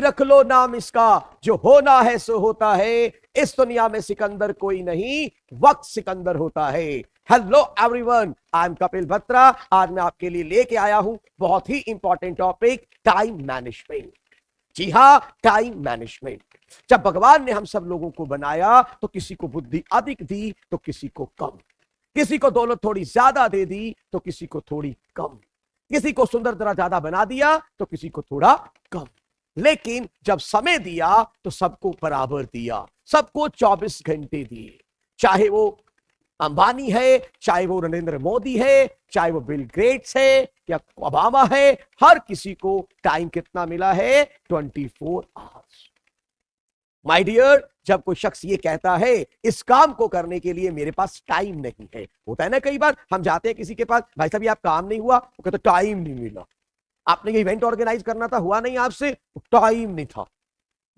रख लो नाम इसका, जो होना है सो होता है। इस दुनिया में सिकंदर कोई नहीं, वक्त सिकंदर होता है। Hello everyone, I am Kapil Batra. आज मैं आपके लिए लेके आया हूं बहुत ही इंपॉर्टेंट टॉपिक, टाइम मैनेजमेंट। जी हां, टाइम मैनेजमेंट। जब भगवान ने हम सब लोगों को बनाया तो किसी को बुद्धि अधिक दी तो किसी को कम, किसी को दौलत थोड़ी ज्यादा दे दी तो किसी को थोड़ी कम, किसी को सुंदर तरह ज्यादा बना दिया तो किसी को थोड़ा कम। लेकिन जब समय दिया तो सबको बराबर दिया, सबको 24 घंटे दिए। चाहे वो अंबानी है, चाहे वो नरेंद्र मोदी है, चाहे वो बिल गेट्स है या ओबामा है, हर किसी को टाइम कितना मिला है? 24 आवर्स। माय डियर, जब कोई शख्स ये कहता है इस काम को करने के लिए मेरे पास टाइम नहीं है, होता है ना कई बार हम जाते हैं किसी के पास, भाई साहब ये आप काम नहीं हुआ, वो कहते टाइम नहीं मिला। आपने ये इवेंट ऑर्गेनाइज करना था, हुआ नहीं आपसे, टाइम नहीं था।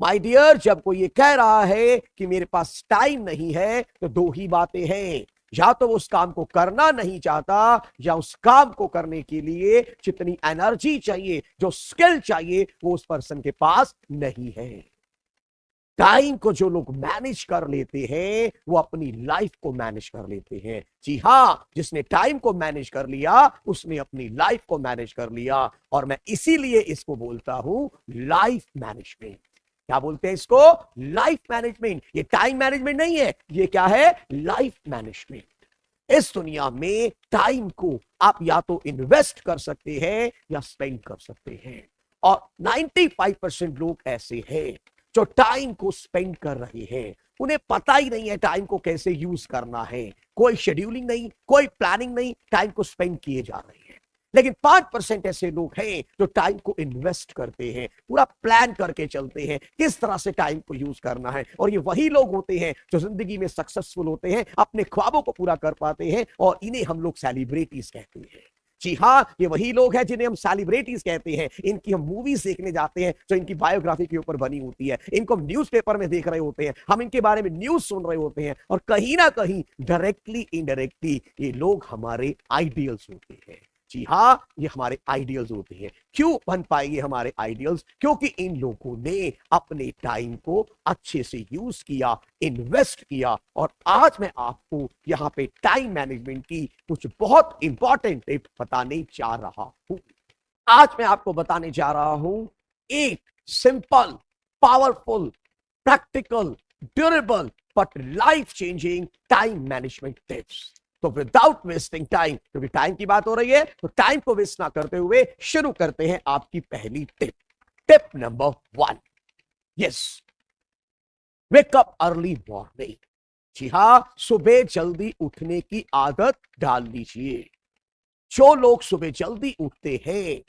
माय डियर, जब कोई ये कह रहा है कि मेरे पास टाइम नहीं है तो दो ही बातें हैं, या तो वो उस काम को करना नहीं चाहता, या उस काम को करने के लिए जितनी एनर्जी चाहिए, जो स्किल चाहिए, वो उस पर्सन के पास नहीं है। टाइम को जो लोग मैनेज कर लेते हैं वो अपनी लाइफ को मैनेज कर लेते हैं। जी हां, जिसने टाइम को मैनेज कर लिया उसने अपनी लाइफ को मैनेज कर लिया। और मैं इसीलिए इसको बोलता हूं लाइफ मैनेजमेंट। क्या बोलते हैं इसको? Life management. ये टाइम मैनेजमेंट नहीं है, ये क्या है? Life management. इस दुनिया में टाइम को आप या तो इन्वेस्ट कर सकते हैं या स्पेंड कर सकते हैं, और 95% लोग ऐसे हैं जो टाइम को स्पेंड कर रहे हैं। उन्हें पता ही नहीं है टाइम को कैसे यूज करना है, कोई शेड्यूलिंग नहीं, कोई प्लानिंग नहीं, टाइम को स्पेंड किए जा रहे हैं। लेकिन 5% ऐसे लोग हैं जो टाइम को इन्वेस्ट करते हैं, पूरा प्लान करके चलते हैं किस तरह से टाइम को यूज करना है। और ये वही लोग होते हैं जो जिंदगी में सक्सेसफुल होते हैं, अपने ख्वाबों को पूरा कर पाते हैं, और इन्हें हम लोग सेलिब्रिटीज कहते हैं। जी हां, ये वही लोग हैं जिन्हें हम सेलिब्रिटीज कहते हैं। इनकी हम मूवीज देखने जाते हैं जो इनकी बायोग्राफी के ऊपर बनी होती है, इनको हम न्यूज़पेपर में देख रहे होते हैं, हम इनके बारे में न्यूज सुन रहे होते हैं, और कहीं ना कहीं डायरेक्टली इनडायरेक्टली ये लोग हमारे आइडियल्स होते हैं। जी हां, ये हमारे आइडियल्स होते हैं। क्यों बन पाएंगे हमारे आइडियल्स? क्योंकि इन लोगों ने अपने टाइम को अच्छे से यूज किया, इन्वेस्ट किया। और आज मैं आपको यहां पे टाइम मैनेजमेंट की कुछ बहुत इंपॉर्टेंट टिप बताने जा रहा हूं। आज मैं आपको बताने जा रहा हूं एक simple, powerful, practical, durable but life changing time management tips. तो विदाउट वेस्टिंग टाइम, क्योंकि टाइम की बात हो रही है, तो टाइम को वेस्ट ना करते हुए शुरू करते हैं आपकी पहली tip. Tip number 1, yes, wake up early morning. जी हां, सुबह जल्दी उठने की आदत डाल लीजिए। जो लोग सुबह जल्दी उठते हैं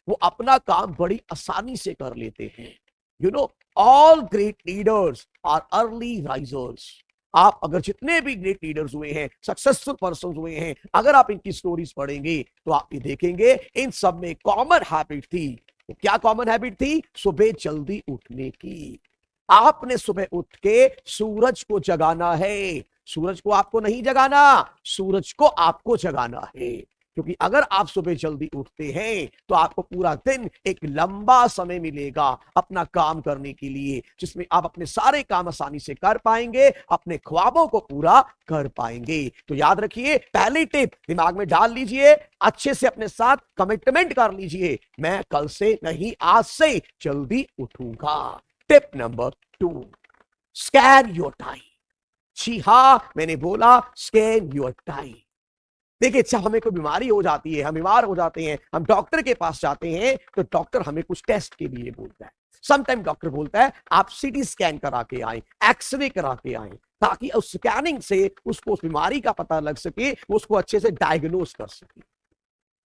वो अपना काम बड़ी आसानी से कर लेते हैं। You know, all great leaders are early risers. आप अगर जितने भी ग्रेट लीडर्स हुए हैं, सक्सेसफुल पर्सन हुए हैं, अगर आप इनकी स्टोरीज पढ़ेंगे तो आप ये देखेंगे इन सब में कॉमन हैबिट थी। तो क्या कॉमन हैबिट थी? सुबह जल्दी उठने की। आपने सुबह उठ के सूरज को जगाना है। सूरज को आपको नहीं जगाना, सूरज को आपको जगाना है। क्योंकि अगर आप सुबह जल्दी उठते हैं तो आपको पूरा दिन एक लंबा समय मिलेगा अपना काम करने के लिए, जिसमें आप अपने सारे काम आसानी से कर पाएंगे, अपने ख्वाबों को पूरा कर पाएंगे। तो याद रखिए, पहली टिप दिमाग में डाल लीजिए, अच्छे से अपने साथ कमिटमेंट कर लीजिए, मैं कल से नहीं आज से जल्दी उठूंगा। Tip number 2, scan your time. जी हां, मैंने बोला स्कैन योर टाइम। देखिए, जब हमें कोई बीमारी हो जाती है, हम बीमार हो जाते हैं, हम डॉक्टर के पास जाते हैं, तो डॉक्टर हमें कुछ टेस्ट के लिए बोलता है। समटाइम डॉक्टर बोलता है आप सीटी स्कैन करा के आए, एक्सरे करा के आए, ताकि उस स्कैनिंग से उसको उस बीमारी का पता लग सके, उसको अच्छे से डायग्नोस कर सके।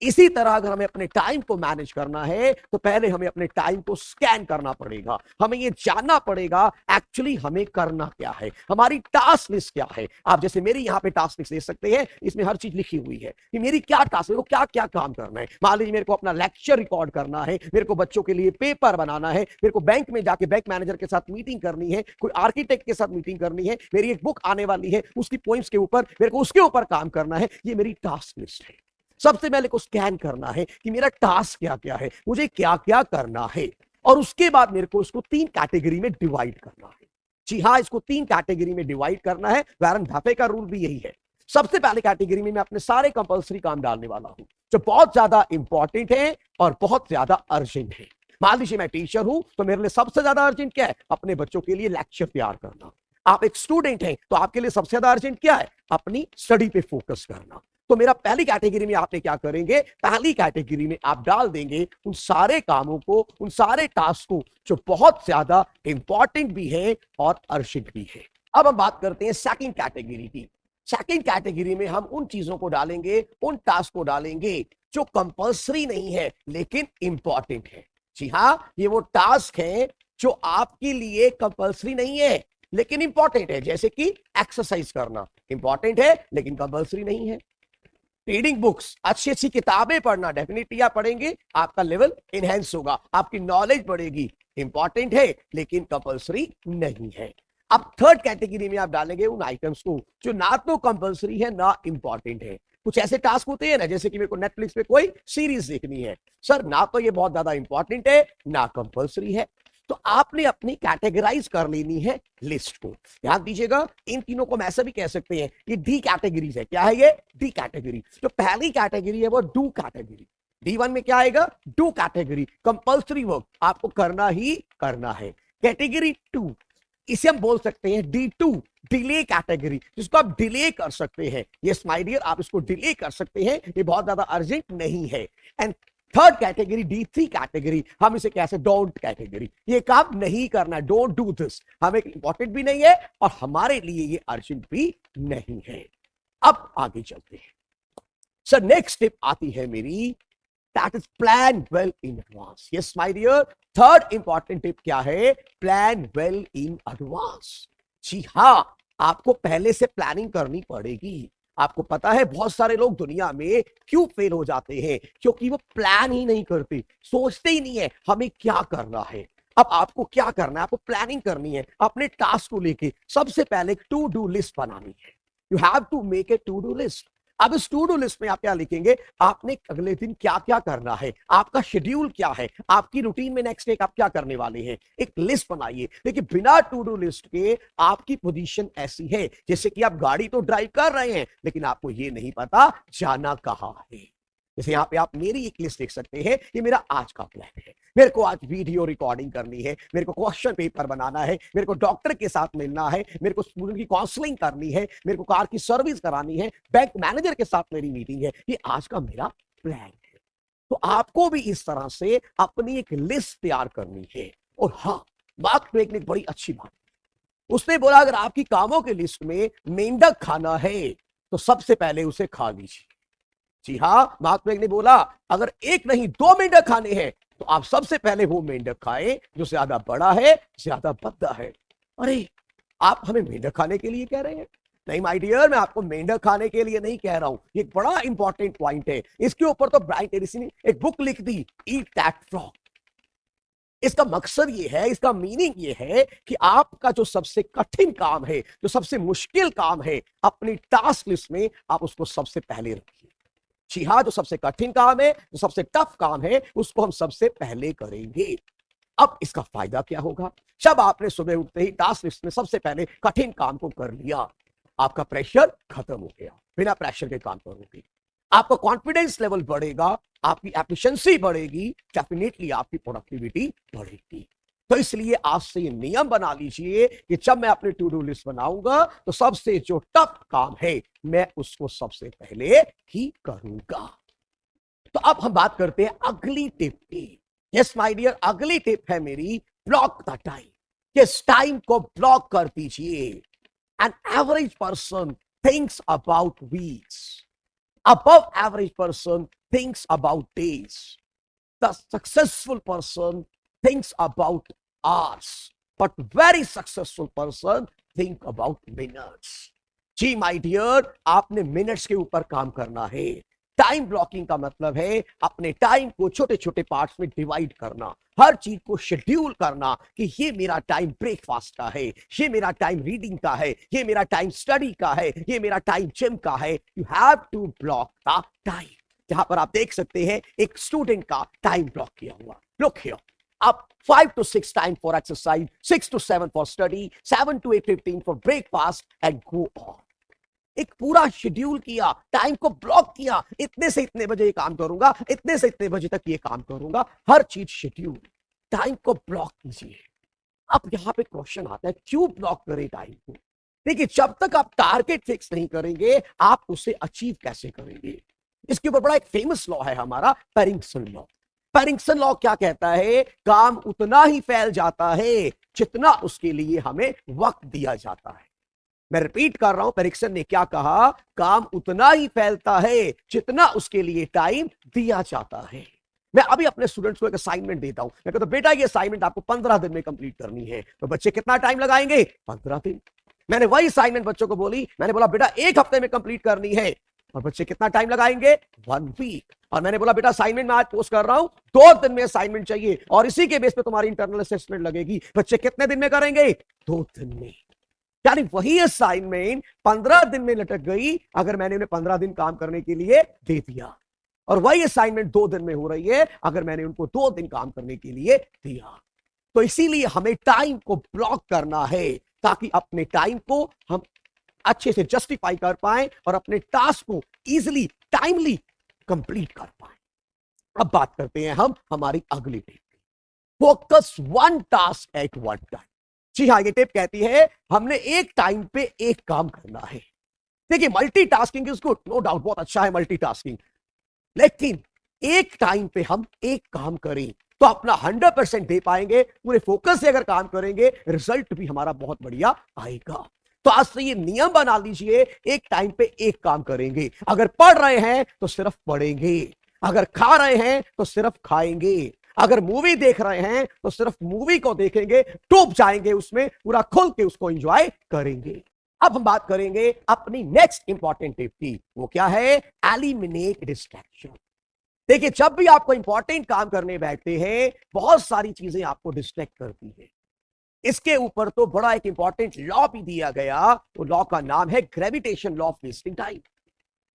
इसी तरह अगर हमें अपने टाइम को मैनेज करना है तो पहले हमें अपने टाइम को स्कैन करना पड़ेगा। हमें यह जानना पड़ेगा एक्चुअली हमें करना क्या है, हमारी टास्क लिस्ट क्या है। आप जैसे मेरी यहां पे टास्क लिस्ट देख सकते हैं, इसमें हर चीज लिखी हुई है कि मेरी क्या टास्क है, क्या क्या काम करना है। मान लीजिए मेरे को अपना लेक्चर रिकॉर्ड करना है, मेरे को बच्चों के लिए पेपर बनाना है, मेरे को बैंक में जाके बैंक मैनेजर के साथ मीटिंग करनी है, कोई आर्किटेक्ट के साथ मीटिंग करनी है, मेरी एक बुक आने वाली है, उसकी पॉइंट्स के ऊपर मेरे को उसके ऊपर काम करना है। ये मेरी टास्क लिस्ट है। सबसे पहले को स्कैन करना है कि मेरा टास्क क्या क्या है, मुझे क्या क्या करना है। और उसके बाद मेरे को इसको 3 कैटेगरी में डिवाइड करना है। जी हाँ, इसको 3 कैटेगरी में डिवाइड करना है। वैरन बफे का रूल भी यही है। सबसे पहले कैटेगरी में मैं अपने सारे कंपल्सरी काम डालने वाला हूं जो बहुत ज्यादा इंपॉर्टेंट है और बहुत ज्यादा अर्जेंट है। मान लीजिए मैं टीचर हूं तो मेरे लिए सबसे ज्यादा अर्जेंट क्या है? अपने बच्चों के लिए लेक्चर तैयार करना। आप एक स्टूडेंट हैं तो आपके लिए सबसे ज्यादा अर्जेंट क्या है? अपनी स्टडी पे फोकस करना। तो मेरा पहली कैटेगरी में आपने क्या करेंगे? पहली कैटेगरी में आप डाल देंगे उन सारे कामों को, उन सारे टास्क को जो बहुत ज्यादा इंपॉर्टेंट भी है और अर्जेंट भी है। अब हम बात करते हैं सेकंड कैटेगरी की। सेकंड कैटेगरी में हम उन चीजों को डालेंगे, उन टास्क को डालेंगे जो कंपल्सरी नहीं है लेकिन इंपॉर्टेंट है। जी हाँ, ये वो टास्क है जो आपके लिए कंपल्सरी नहीं है लेकिन इंपॉर्टेंट है। जैसे कि एक्सरसाइज करना इंपॉर्टेंट है लेकिन कंपल्सरी नहीं है। रीडिंग बुक्स, अच्छी अच्छी किताबें पढ़ना, डेफिनेटली आप पढ़ेंगे, आपका लेवल इनहेंस होगा, आपकी नॉलेज बढ़ेगी, इंपॉर्टेंट है लेकिन कंपल्सरी नहीं है। अब थर्ड कैटेगरी में आप डालेंगे उन आइटम्स को जो ना तो कंपल्सरी है ना इंपॉर्टेंट है। कुछ ऐसे टास्क होते हैं ना, जैसे कि मेरे को नेटफ्लिक्स पे कोई सीरीज देखनी है, सर ना तो ये बहुत ज्यादा इंपॉर्टेंट है ना कंपल्सरी है। तो आपने अपनी कैटेगराइज कर लेनी है लिस्ट को। ध्यान दीजिएगा, इन तीनों को हम ऐसा भी कह सकते हैं, ये डी कैटेगरीज है। क्या है ये? D category. जो पहली कैटेगरी है वो डू कैटेगरी। D1 में क्या आएगा? डू कैटेगरी, कंपल्सरी वर्क आपको करना ही करना है। कैटेगरी 2, इसे हम बोल सकते हैं D2, डिले कैटेगरी, जिसको आप डिले कर सकते हैं। यस माय डियर, आप इसको डिले कर सकते हैं, ये बहुत ज्यादा अर्जेंट नहीं है। And third category D3 category, हम इसे कैसे? डोंट कैटेगरी, ये काम नहीं करना, डोंट डू दिस, हमें इंपॉर्टेंट भी नहीं है और हमारे लिए ये अर्जेंट भी नहीं है। अब आगे चलते हैं। सर नेक्स्ट स्टेप आती है मेरी, that is plan well in advance. Yes my dear, third important tip क्या है? Plan well in advance. जी हां, आपको पहले से प्लानिंग करनी पड़ेगी। आपको पता है बहुत सारे लोग दुनिया में क्यों फेल हो जाते हैं? क्योंकि वो प्लान ही नहीं करते, सोचते ही नहीं है हमें क्या करना है। अब आपको क्या करना है? आपको प्लानिंग करनी है अपने टास्क को लेके। सबसे पहले एक टू डू लिस्ट बनानी है। You have to make a to do list. अब इस टू डू लिस्ट में आप क्या लिखेंगे? आपने अगले दिन क्या क्या करना है, आपका शेड्यूल क्या है, आपकी रूटीन में नेक्स्ट डे आप क्या करने वाले हैं, एक लिस्ट बनाइए। देखिए बिना टू डू लिस्ट के आपकी पोजीशन ऐसी है जैसे कि आप गाड़ी तो ड्राइव कर रहे हैं लेकिन आपको ये नहीं पता जाना कहां है। जैसे यहाँ पे आप मेरी एक लिस्ट देख सकते हैं, ये मेरा आज का प्लान है। मेरे को आज वीडियो रिकॉर्डिंग करनी है, मेरे को क्वेश्चन पेपर बनाना है, मेरे को डॉक्टर के साथ मिलना है, मेरे को स्टूडेंट की काउंसलिंग करनी है, मेरे को कार की सर्विस करानी है, बैंक मैनेजर के साथ मेरी मीटिंग है। ये आज का मेरा प्लान है। तो आपको भी इस तरह से अपनी एक लिस्ट तैयार करनी है। और हाँ, बात तो एक बड़ी अच्छी बात, उसने बोला अगर आपकी कामों की लिस्ट में मेंढक खाना है तो सबसे पहले उसे खा लीजिए। जी हाँ, महात्मा ने बोला अगर एक नहीं 2 मेंढक खाने हैं तो आप सबसे पहले वो मेंढक खाएं जो ज्यादा बड़ा है, ज्यादा भद्दा है। अरे आप हमें मेंढक खाने के लिए कह रहे हैं? नहीं माय डियर, मैं आपको मेंढक खाने के लिए नहीं कह रहा हूं। ये बड़ा इंपॉर्टेंट पॉइंट है। इसके ऊपर तो ब्रायन ट्रेसी ने एक बुक लिख दी, ईट दैट फ्रॉग। इसका मकसद ये है, इसका मीनिंग ये है कि आपका जो सबसे कठिन काम है, जो सबसे मुश्किल काम है, अपनी टास्क लिस्ट में आप उसको सबसे पहले रखिए। जी हाँ, जो सबसे कठिन काम है, जो सबसे टफ काम है, उसको हम सबसे पहले करेंगे। अब इसका फायदा क्या होगा? जब आपने सुबह उठते ही टास्क लिस्ट में सबसे पहले कठिन काम को कर लिया, आपका प्रेशर खत्म हो गया, बिना प्रेशर के काम करोगे, आपका कॉन्फिडेंस लेवल बढ़ेगा, आपकी एफिशिएंसी बढ़ेगी, डेफिनेटली आपकी प्रोडक्टिविटी बढ़ेगी। तो इसलिए आज से ये नियम बना लीजिए कि जब मैं अपनी टू डू लिस्ट बनाऊंगा तो सबसे जो टफ काम है मैं उसको सबसे पहले ही करूंगा। तो अब हम बात करते हैं अगली टिप की। यस माय डियर, अगली टिप है मेरी, ब्लॉक द टाइम। इस टाइम को ब्लॉक कर दीजिए। An average person thinks about weeks, above average person thinks about days, the successful person thinks about hours, but very successful person think about minutes. जी my dear, आपने minutes के ऊपर काम करना है। टाइम ब्लॉकिंग का मतलब है अपने टाइम को छोटे छोटे पार्ट्स में डिवाइड करना, हर चीज को शेड्यूल करना कि ये मेरा टाइम ब्रेकफास्ट का है, ये मेरा टाइम रीडिंग का है, ये मेरा टाइम स्टडी का है, ये मेरा टाइम जिम का है। You have to block the time. जहां पर आप देख सकते हैं एक स्टूडेंट का टाइम ब्लॉक किया हुआ। Look here, up 5 to 6 times for exercise, 6 to 7 for study, 7 to 8:15 for breakfast and go on. एक पूरा शेड्यूल किया, टाइम को ब्लॉक किया, इतने से इतने बजे ये काम करूंगा, इतने से इतने बजे तक ये काम करूंगा, हर चीज शेड्यूल, टाइम को ब्लॉक कीजिए। अब यहां पे क्वेश्चन आता है, क्यों ब्लॉक करें टाइम को? देखिए, जब तक आप टारगेट फिक्स नहीं करेंगे, आप उसे अचीव कैसे करेंगे? इसके ऊपर बड़ा एक फेमस लॉ है हमारा, पैरिंगसन लॉ। पैरिंगसन लॉ क्या कहता है? काम उतना ही फैल जाता है जितना उसके लिए हमें वक्त दिया जाता है। मैं रिपीट कर रहा हूं, पैरिंगसन ने क्या कहा? काम उतना ही फैलता है जितना उसके लिए टाइम दिया जाता है। मैं अभी अपने स्टूडेंट्स को एक असाइनमेंट देता हूं, मैं कहता हूं बेटा ये असाइनमेंट आपको 15 दिन में कंप्लीट करनी है, तो बच्चे कितना टाइम लगाएंगे? 15 दिन। मैंने वही असाइनमेंट बच्चों को बोली, मैंने बोला बेटा 1 हफ्ते में कंप्लीट करनी है, और बच्चे कितना टाइम लगाएंगे? 1 वीक। और मैंने बोला बेटा असाइनमेंट मैं आज पोस्ट कर रहा हूं, 2 दिन में असाइनमेंट चाहिए और इसी के बेस पे तुम्हारी इंटरनल असेसमेंट लगेगी। बच्चे कितने दिन में करेंगे? 2 दिन में। यानी वही असाइनमेंट 15 दिन में लटक गई अगर मैंने उन्हें 15 दिन काम करने के लिए दे दिया, और वही असाइनमेंट 2 दिन में हो रही है अगर मैंने उनको 2 दिन काम करने के लिए दिया। तो इसीलिए हमें टाइम को ब्लॉक करना है ताकि अपने टाइम को हम अच्छे से जस्टिफाई कर पाए और अपने टास्क को इजीली टाइमली कंप्लीट कर पाए। अब बात करते हैं हम हमारी अगली टिप की, फोकस 1 टास्क एट 1 टाइम। जी हाँ, ये टिप कहती है हमने एक टाइम पे एक काम करना है। देखिए, multitasking is good, no doubt, बहुत अच्छा है मल्टीटास्किंग, लेकिन एक टाइम पे हम एक काम करें तो अपना 100% दे पाएंगे। पूरे फोकस से अगर काम करेंगे, रिजल्ट भी हमारा बहुत बढ़िया आएगा। तो आज से ये नियम बना लीजिए, एक टाइम पे एक काम करेंगे। अगर पढ़ रहे हैं तो सिर्फ पढ़ेंगे, अगर खा रहे हैं तो सिर्फ खाएंगे, अगर मूवी देख रहे हैं तो सिर्फ मूवी को देखेंगे, डूब जाएंगे उसमें, पूरा खुल के उसको एंजॉय करेंगे। अब हम बात करेंगे अपनी नेक्स्ट इंपॉर्टेंट टिप की, वो क्या है? Eliminate distraction. देखिए, जब भी आपको इंपॉर्टेंट काम करने बैठते हैं, बहुत सारी चीजें आपको डिस्ट्रैक्ट करती है। इसके ऊपर तो बड़ा एक इंपॉर्टेंट लॉ भी दिया गया, वो लॉ का नाम है gravitation law of wasting time.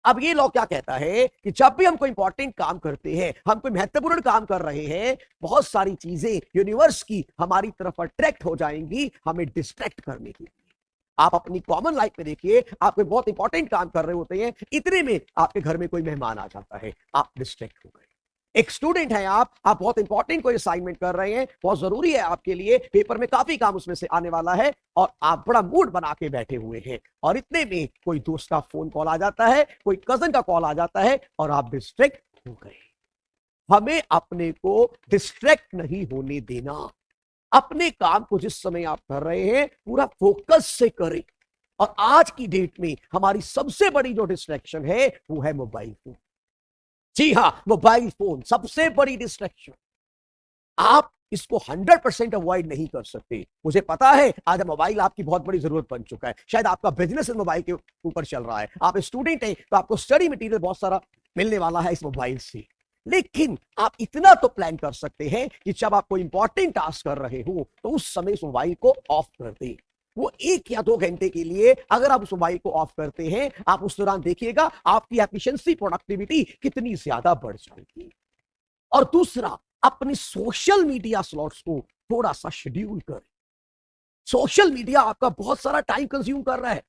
अब ये लॉ क्या कहता है कि जब भी हम कोई इंपॉर्टेंट काम करते हैं, हम कोई महत्वपूर्ण काम कर रहे हैं, बहुत सारी चीजें यूनिवर्स की हमारी तरफ अट्रैक्ट हो जाएंगी हमें डिस्ट्रैक्ट करने के लिए। आप अपनी कॉमन लाइफ में देखिए, आप कोई बहुत इंपॉर्टेंट काम कर रहे होते हैं, इतने में आपके घर में कोई मेहमान आ जाता है, आप डिस्ट्रैक्ट हो गए। एक स्टूडेंट है आप बहुत इंपॉर्टेंट कोई असाइनमेंट कर रहे हैं, बहुत जरूरी है आपके लिए, पेपर में काफी काम उसमें से आने वाला है, और आप बड़ा मूड बना के बैठे हुए हैं, और इतने में कोई दोस्त का फोन कॉल आ जाता है, कोई कजन का कॉल आ जाता है, और आप डिस्ट्रैक्ट हो गए। हमें अपने को डिस्ट्रैक्ट नहीं होने देना। अपने काम को जिस समय आप कर रहे हैं पूरा फोकस से करें। और आज की डेट में हमारी सबसे बड़ी जो डिस्ट्रैक्शन है वो है मोबाइल फोन। जी हां, मोबाइल फोन सबसे बड़ी डिस्ट्रैक्शन। आप इसको 100% अवॉइड नहीं कर सकते। मुझे पता है आज मोबाइल आपकी बहुत बड़ी जरूरत बन चुका है, शायद आपका बिजनेस इस मोबाइल के ऊपर चल रहा है, आप स्टूडेंट हैं तो आपको स्टडी मटेरियल बहुत सारा मिलने वाला है इस मोबाइल से। लेकिन आप इतना तो प्लान कर सकते हैं कि जब आप कोई इंपॉर्टेंट टास्क कर रहे हो तो उस समय इस मोबाइल को ऑफ कर दें। वो 1 या 2 घंटे के लिए अगर आप उस मोबाइल को ऑफ करते हैं, आप उस दौरान देखिएगा आपकी एफिशिएंसी, प्रोडक्टिविटी कितनी ज्यादा बढ़ जाएगी। और दूसरा, अपने सोशल मीडिया स्लॉट्स को थोड़ा सा शेड्यूल करें। सोशल मीडिया आपका बहुत सारा टाइम कंज्यूम कर रहा है।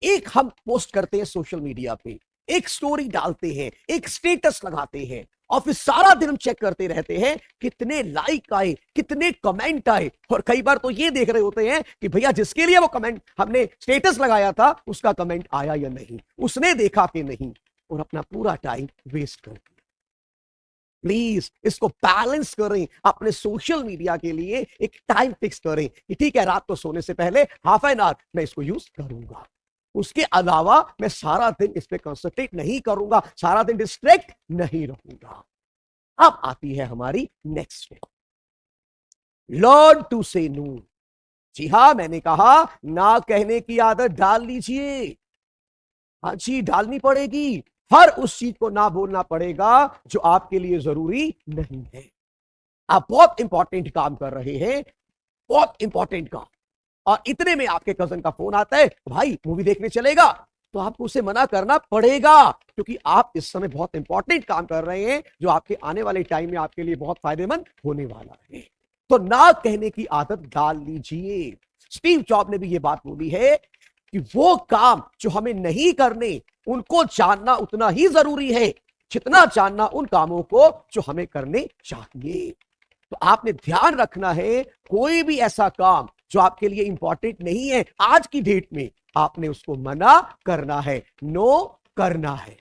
एक हम पोस्ट करते हैं सोशल मीडिया पे, एक स्टोरी डालते हैं, एक स्टेटस लगाते हैं, और फिर सारा दिन हम चेक करते रहते हैं कितने लाइक आए, कितने कमेंट आए, और कई बार तो ये देख रहे होते हैं कि भैया जिसके लिए वो कमेंट हमने स्टेटस लगाया था उसका कमेंट आया या नहीं, उसने देखा कि नहीं, और अपना पूरा टाइम वेस्ट कर दिया। प्लीज इसको बैलेंस करें। अपने सोशल मीडिया के लिए एक टाइम फिक्स करें कि ठीक है, रात को सोने से पहले हाफ एन आवर मैं इसको यूज करूंगा, उसके अलावा मैं सारा दिन इस पे कंसंट्रेट नहीं करूंगा, सारा दिन डिस्ट्रैक्ट नहीं रहूंगा। अब आती है हमारी नेक्स्ट स्टेप, लर्न टू से नो। जी हां, मैंने कहा ना कहने की आदत डाल लीजिए। हाँ जी, डालनी पड़ेगी। हर उस चीज को ना बोलना पड़ेगा जो आपके लिए जरूरी नहीं है। आप बहुत इंपॉर्टेंट काम कर रहे हैं, बहुत इंपॉर्टेंट काम, और इतने में आपके कजन का फोन आता है, भाई मूवी देखने चलेगा, तो आपको उसे मना करना पड़ेगा, क्योंकि आप इस समय बहुत इंपॉर्टेंट काम कर रहे हैं जो आपके आने वाले टाइम में आपके लिए बहुत फायदेमंद होने वाला है। तो ना कहने की आदत डाल लीजिए। स्टीव जॉब ने भी ये बात बोली है कि वो काम जो हमें नहीं करने, उनको जानना उतना ही जरूरी है जितना जानना उन कामों को जो हमें करने चाहिए। तो आपने ध्यान रखना है, कोई भी ऐसा काम जो आपके लिए इंपॉर्टेंट नहीं है आज की डेट में, आपने उसको मना करना है, नो करना है।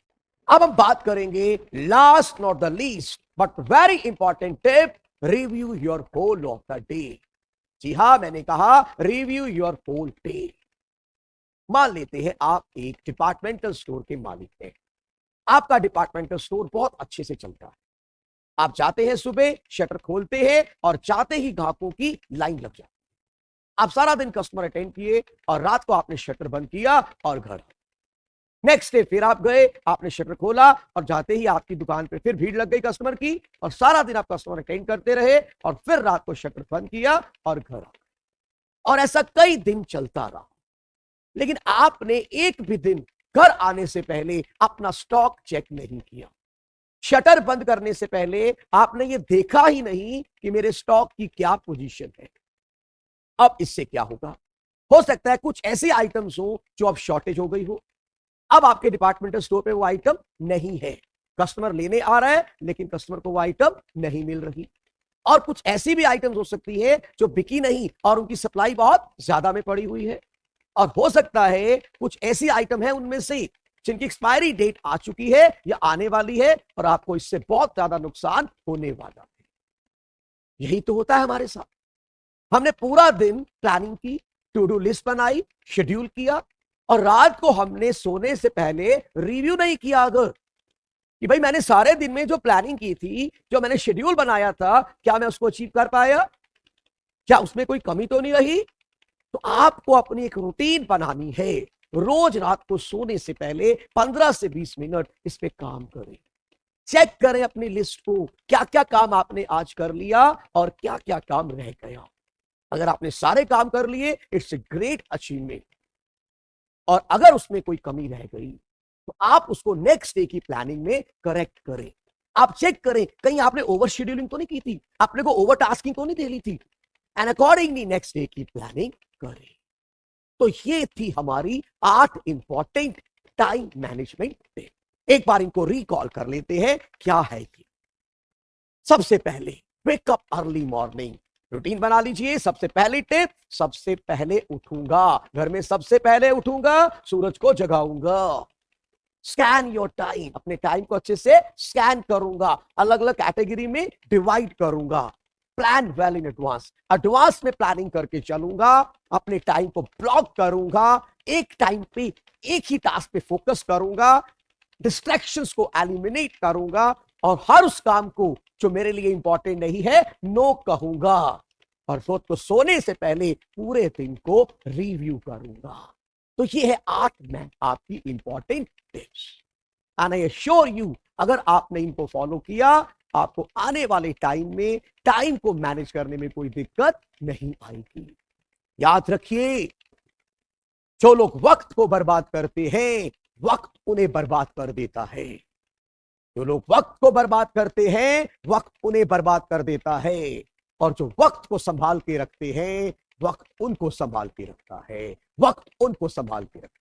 अब हम बात करेंगे last not the least but very important tip, review your whole of the day. जी हां, मैंने कहा रिव्यू योर होल डे। मान लेते हैं आप एक डिपार्टमेंटल स्टोर के मालिक हैं। आपका डिपार्टमेंटल स्टोर बहुत अच्छे से चलता है। आप जाते हैं, सुबह शटर खोलते हैं और जाते ही ग्राहकों की लाइन लग जाती है। आप सारा दिन कस्टमर अटेंड किए और रात को आपने शटर बंद किया और घर। नेक्स्ट डे फिर आप गए, आपने शटर खोला और जाते ही आपकी दुकान पे फिर भीड़ लग गई कस्टमर की और सारा दिन आप कस्टमर अटेंड करते रहे और फिर रात को शटर बंद किया और घर आ गए। और ऐसा कई दिन चलता रहा, लेकिन आपने एक भी दिन घर आने से पहले अपना स्टॉक चेक नहीं किया। शटर बंद करने से पहले आपने ये देखा ही नहीं कि मेरे स्टॉक की क्या पोजीशन है। अब इससे क्या होगा? हो सकता है कुछ ऐसे आइटम्स हो जो अब शॉर्टेज हो गई हो। अब आपके डिपार्टमेंटल स्टोर पे वो आइटम नहीं है, कस्टमर लेने आ रहा है लेकिन कस्टमर को वो आइटम नहीं मिल रही। और कुछ ऐसी भी आइटम्स हो सकती है जो बिकी नहीं और उनकी सप्लाई बहुत ज्यादा में पड़ी हुई है। और हो सकता है कुछ ऐसी आइटम है उनमें से जिनकी एक्सपायरी डेट आ चुकी है या आने वाली है और आपको इससे बहुत ज्यादा नुकसान होने वाला है। यही तो होता है हमारे साथ। हमने पूरा दिन प्लानिंग की, टू डू लिस्ट बनाई, शेड्यूल किया और रात को हमने सोने से पहले रिव्यू नहीं किया अगर कि भाई मैंने सारे दिन में जो प्लानिंग की थी, जो मैंने शेड्यूल बनाया था, क्या मैं उसको अचीव कर पाया, क्या उसमें कोई कमी तो नहीं रही। तो आपको अपनी एक रूटीन बनानी है। रोज रात को सोने से पहले 15 से 20 मिनट इस पे काम करें। चेक करें अपनी लिस्ट को, क्या क्या काम आपने आज कर लिया और क्या क्या काम रह गया। अगर आपने सारे काम कर लिए, इट्स ए ग्रेट अचीवमेंट। और अगर उसमें कोई कमी रह गई तो आप उसको नेक्स्ट डे की प्लानिंग में करेक्ट करें। आप चेक करें कहीं आपने ओवर शेड्यूलिंग तो नहीं की थी, आपने को ओवर टास्किंग तो नहीं दे ली थी, एंड अकॉर्डिंगली नेक्स्ट डे की प्लानिंग करें। तो ये थी हमारी 8 इंपॉर्टेंट टाइम मैनेजमेंट टिप। एक बार इनको रिकॉल कर लेते हैं, क्या है ये। सबसे पहले वेकअप अर्ली मॉर्निंग, रूटीन बना लीजिए। सबसे पहली टिप, सबसे पहले उठूंगा, घर में सबसे पहले उठूंगा, सूरज को जगाऊंगा। स्कैन योर टाइम, अपने टाइम को अच्छे से स्कैन करूंगा, अलग अलग कैटेगरी में डिवाइड करूंगा। Plan well in advance, advance में प्लानिंग करके चलूंगा। अपने टाइम को ब्लॉक करूंगा, एक टाइम पे एक ही टास्क पे फोकस करूंगा, डिस्ट्रैक्शंस को एलिमिनेट करूंगा और हर उस काम को जो मेरे लिए इंपॉर्टेंट नहीं है नो कहूंगा। और रात को सोने से पहले पूरे दिन को रिव्यू करूंगा। तो ये है 8 मैं आपकी important tips, and I assure you अगर आपने इनको फॉलो किया, आपको आने वाले टाइम में टाइम को मैनेज करने में कोई दिक्कत नहीं आएगी। याद रखिए, जो लोग वक्त को बर्बाद करते हैं, वक्त उन्हें बर्बाद कर देता है। जो लोग वक्त को बर्बाद करते हैं, वक्त उन्हें बर्बाद कर देता है। और जो वक्त को संभाल के रखते हैं, वक्त उनको संभाल के रखता है। वक्त उनको संभाल के रखता है।